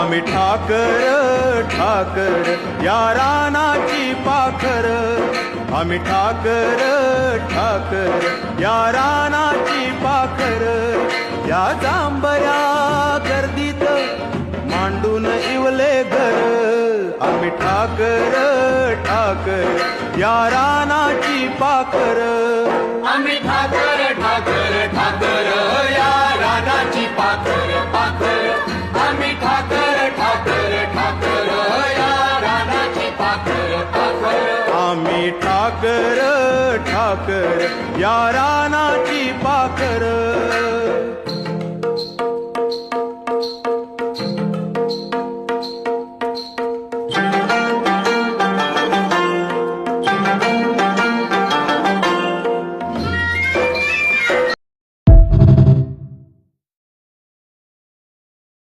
आम्ही ठाकर ठाकर या रानाची पाखर, आम्ही ठाकर ठाकर या रानाची पाखर, या जांभया गर्दीत मांडून इवले घर, आम्ही ठाकर ठाकर या रानाची पाखर, आम्ही ठाकर ठाकर ठाकर या रानाची पाखर पाखर, आम्ही ठाकर ठाकर ठाकर या रानाची पाखर पाखर, आम्ही ठाकर ठाकर या रानाची